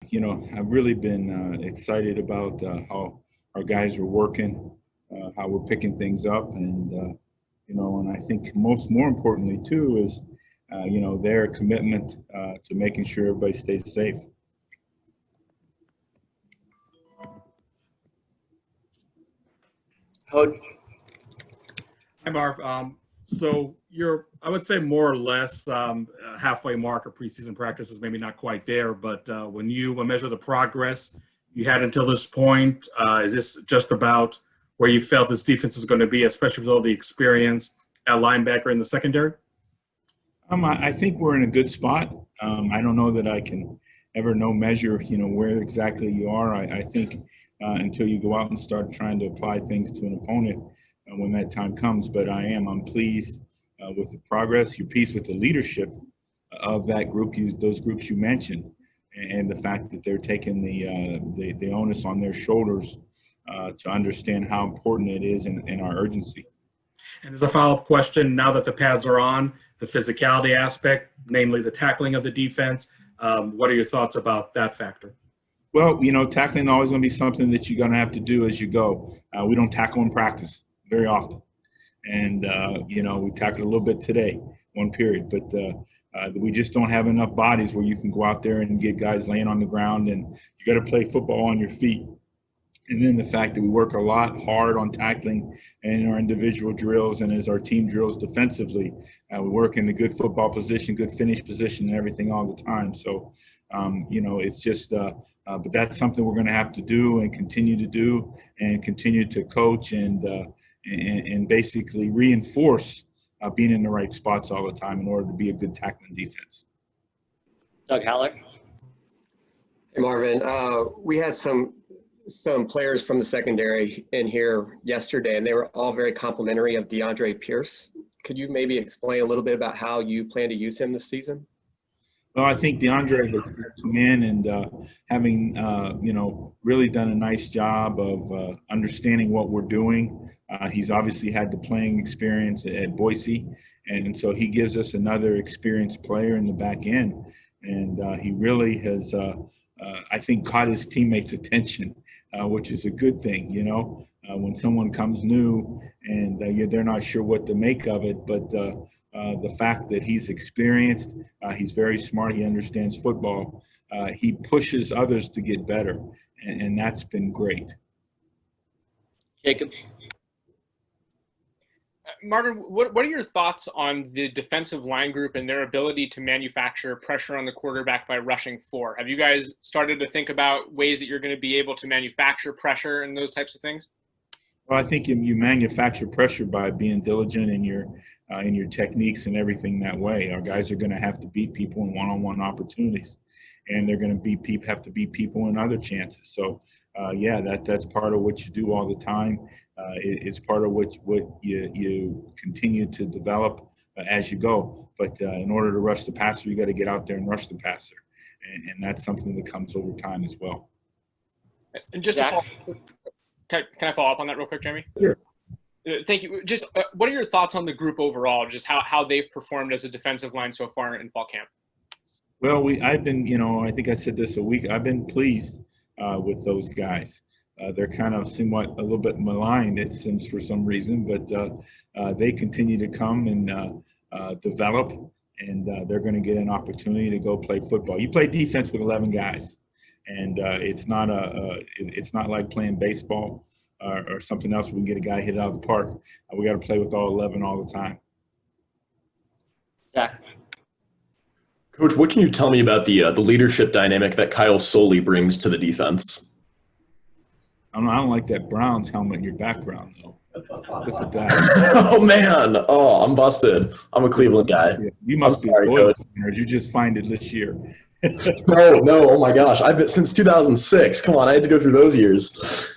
I've really been excited about how our guys are working, how we're picking things up, and I think more importantly too is, their commitment to making sure everybody stays safe. Coach. Hi, Marv. So you're, I would say, more or less halfway mark of preseason practices, maybe not quite there, but when you measure the progress you had until this point, is this just about where you felt this defense is going to be, especially with all the experience at linebacker in the secondary? I think we're in a good spot. I don't know that I can ever measure, where exactly you are. I think until you go out and start trying to apply things to an opponent when that time comes. But I'm pleased with the progress. You're pleased with the leadership of that group, those groups you mentioned, and the fact that they're taking the onus on their shoulders to understand how important it is in our urgency. And as a follow-up question, now that the pads are on, the physicality aspect, namely the tackling of the defense, what are your thoughts about that factor? Well, tackling is always going to be something that you're going to have to do as you go. We don't tackle in practice very often. And, we tackled a little bit today, one period. But we just don't have enough bodies where you can go out there and get guys laying on the ground, and you got to play football on your feet. And then the fact that we work a lot hard on tackling in our individual drills and as our team drills defensively, we work in the good football position, good finish position, and everything all the time. So, it's just, but that's something we're going to have to do and continue to do and continue to coach and basically reinforce being in the right spots all the time in order to be a good tackling defense. Doug Haller. Hey, Marvin. We had some players from the secondary in here yesterday, and they were all very complimentary of DeAndre Pierce. Could you maybe explain a little bit about how you plan to use him this season? Well, I think DeAndre has come in and having, really done a nice job of understanding what we're doing. He's obviously had the playing experience at Boise, and so he gives us another experienced player in the back end. And he really has, I think, caught his teammates' attention, which is a good thing, when someone comes new and they're not sure what to make of it. But the fact that he's experienced, he's very smart, he understands football, he pushes others to get better, and that's been great. Jacob. Marvin, what are your thoughts on the defensive line group and their ability to manufacture pressure on the quarterback by rushing four? Have you guys started to think about ways that you're going to be able to manufacture pressure and those types of things? Well, I think you manufacture pressure by being diligent in your techniques and everything that way. Our guys are going to have to beat people in one-on-one opportunities, and they're going to have to beat people in other chances. So, that's part of what you do all the time. It's part of what you continue to develop as you go. But in order to rush the passer, you got to get out there and rush the passer, and that's something that comes over time as well. And just can I follow up on that real quick, Jeremy? Sure. Thank you. Just what are your thoughts on the group overall? Just how they've performed as a defensive line so far in fall camp? Well, I've been, I think I said this a week. I've been pleased with those guys. They're kind of somewhat a little bit maligned, it seems, for some reason, but they continue to come and develop, and they're going to get an opportunity to go play football. You play defense with 11 guys, and it's not like playing baseball or something else. We can get a guy hit out of the park. We got to play with all 11 all the time. Zach. Coach, what can you tell me about the leadership dynamic that Kyle Soley brings to the defense? I don't like that Browns helmet in your background, though. Look at that. Oh, man. Oh, I'm busted. I'm a Cleveland guy. Yeah, you must be loyal, or did you just find it this year? No. Oh, my gosh. I've been since 2006. Come on. I had to go through those years.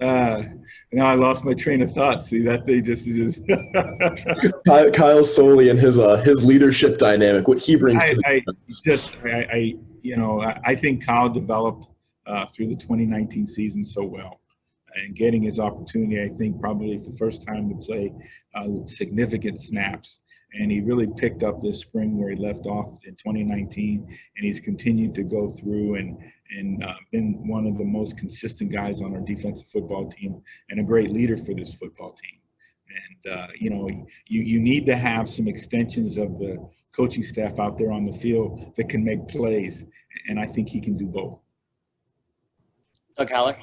Now I lost my train of thought. See, that they just Kyle Soley and his leadership dynamic, what he brings to the defense. I think Kyle developed through the 2019 season so well, and getting his opportunity, I think probably for the first time to play significant snaps. And he really picked up this spring where he left off in 2019, and he's continued to go through and been one of the most consistent guys on our defensive football team and a great leader for this football team. And, you need to have some extensions of the coaching staff out there on the field that can make plays, and I think he can do both. Doug Haller.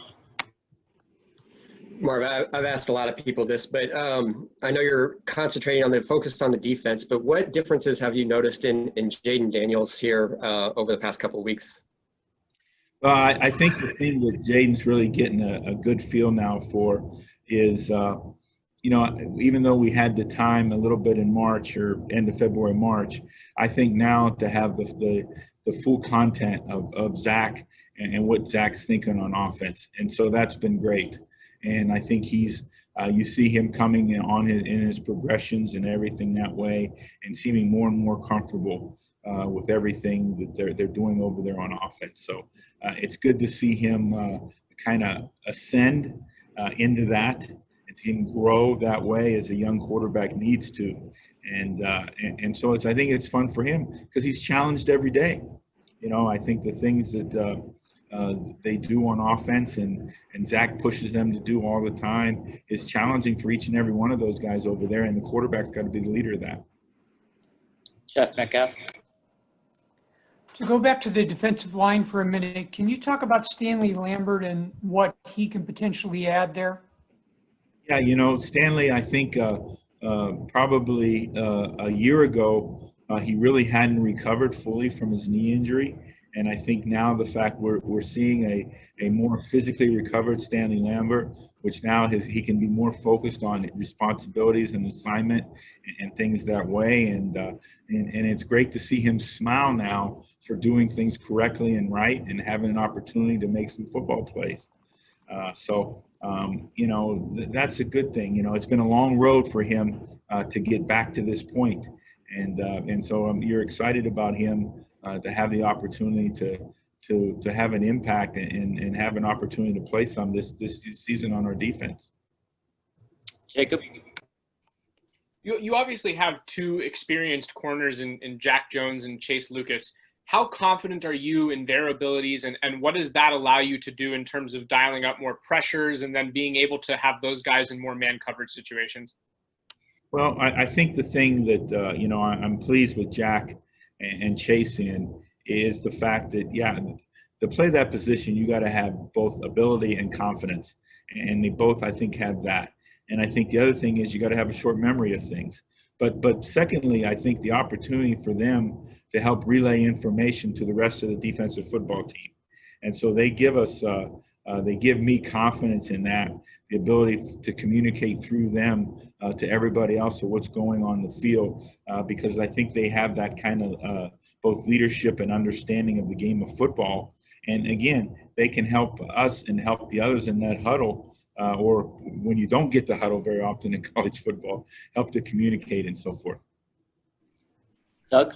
Marv, I've asked a lot of people this, but I know you're focused on the defense, but what differences have you noticed in Jaden Daniels here over the past couple of weeks? Well, I think the thing that Jaden's really getting a good feel now for is, even though we had the time a little bit in March or end of February, March, I think now to have the full content of Zach and what Zach's thinking on offense. And so that's been great. And I think you see him coming in his progressions and everything that way, and seeming more and more comfortable with everything that they're doing over there on offense. So it's good to see him kind of ascend into that, and see him grow that way as a young quarterback needs to. And so I think it's fun for him because he's challenged every day. I think the things that they do on offense and Zach pushes them to do all the time is challenging for each and every one of those guys over there, and the quarterback's got to be the leader of that. Jeff Metcalf. To go back to the defensive line for a minute, can you talk about Stanley Lambert and what he can potentially add there? Yeah, Stanley, I think probably a year ago, he really hadn't recovered fully from his knee injury. And I think now the fact we're seeing a more physically recovered Stanley Lambert, which now he can be more focused on responsibilities and assignment and things that way. And it's great to see him smile now for doing things correctly and right and having an opportunity to make some football plays. That's a good thing. It's been a long road for him to get back to this point. And so you're excited about him to have the opportunity to have an impact and have an opportunity to play some this season on our defense. Jacob. You obviously have two experienced corners in Jack Jones and Chase Lucas. How confident are you in their abilities, and what does that allow you to do in terms of dialing up more pressures and then being able to have those guys in more man coverage situations? Well, I think the thing that, I'm pleased with Jack and Chase in is the fact that, to play that position, you got to have both ability and confidence. And they both, I think, have that. And I think the other thing is you got to have a short memory of things. But secondly, I think the opportunity for them to help relay information to the rest of the defensive football team. And so they give us, they give me confidence in that, the ability to communicate through them to everybody else of what's going on in the field, because I think they have that kind of both leadership and understanding of the game of football. And again, they can help us and help the others in that huddle, or when you don't get the huddle very often in college football, help to communicate and so forth. Doug?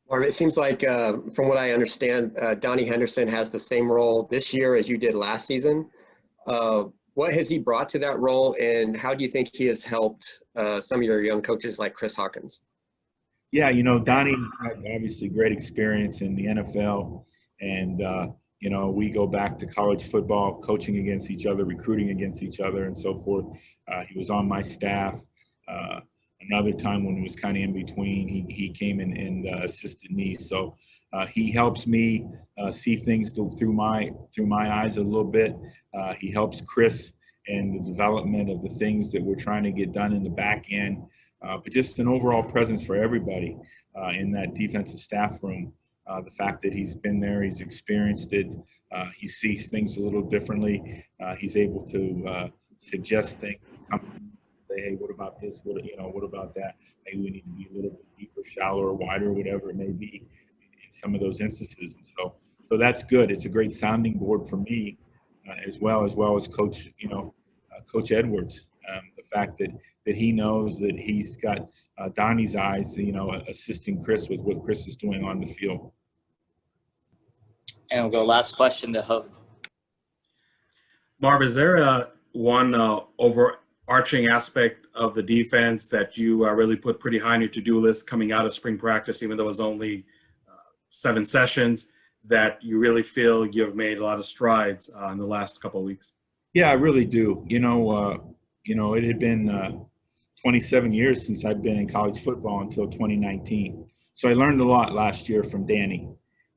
Marv, it seems like, from what I understand, Donnie Henderson has the same role this year as you did last season. What has he brought to that role, and how do you think he has helped some of your young coaches like Chris Hawkins? Yeah, Donnie's had obviously great experience in the NFL, and we go back to college football, coaching against each other, recruiting against each other, and so forth. He was on my staff. Another time when it was kind of in between, he came in and assisted me. So he helps me see things through my eyes a little bit. He helps Chris in the development of the things that we're trying to get done in the back end. But just an overall presence for everybody in that defensive staff room. The fact that he's been there, he's experienced it, he sees things a little differently. He's able to suggest things. Say, hey, what about this? What about that? Maybe we need to be a little bit deeper, shallower, wider, whatever it may be in some of those instances. And so that's good. It's a great sounding board for me, as well as Coach Edwards. The fact that he knows that he's got Donnie's eyes, assisting Chris with what Chris is doing on the field. And we'll go last question to Hope. Marv, is there one arching aspect of the defense that you really put pretty high on your to-do list coming out of spring practice, even though it was only 7 sessions, that you really feel you've made a lot of strides in the last couple of weeks? Yeah, I really do. It had been 27 years since I'd been in college football until 2019. So I learned a lot last year from Danny.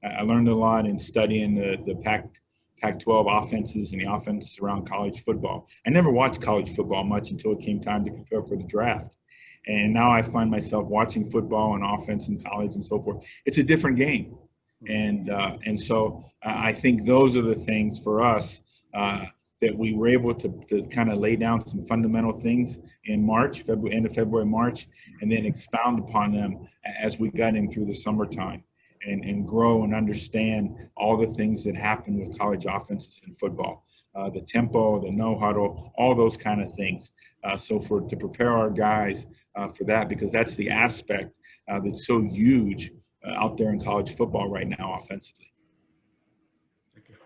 I learned a lot in studying the Pac-12 offenses and the offenses around college football. I never watched college football much until it came time to prepare for the draft. And now I find myself watching football and offense in college and so forth. It's a different game. And so I think those are the things for us that we were able to kind of lay down some fundamental things in March, end of February, March, and then expound upon them as we got in through the summertime and grow and understand all the things that happen with college offenses in football, the tempo, the no huddle, all those kind of things. So to prepare our guys for that, because that's the aspect that's so huge out there in college football right now offensively.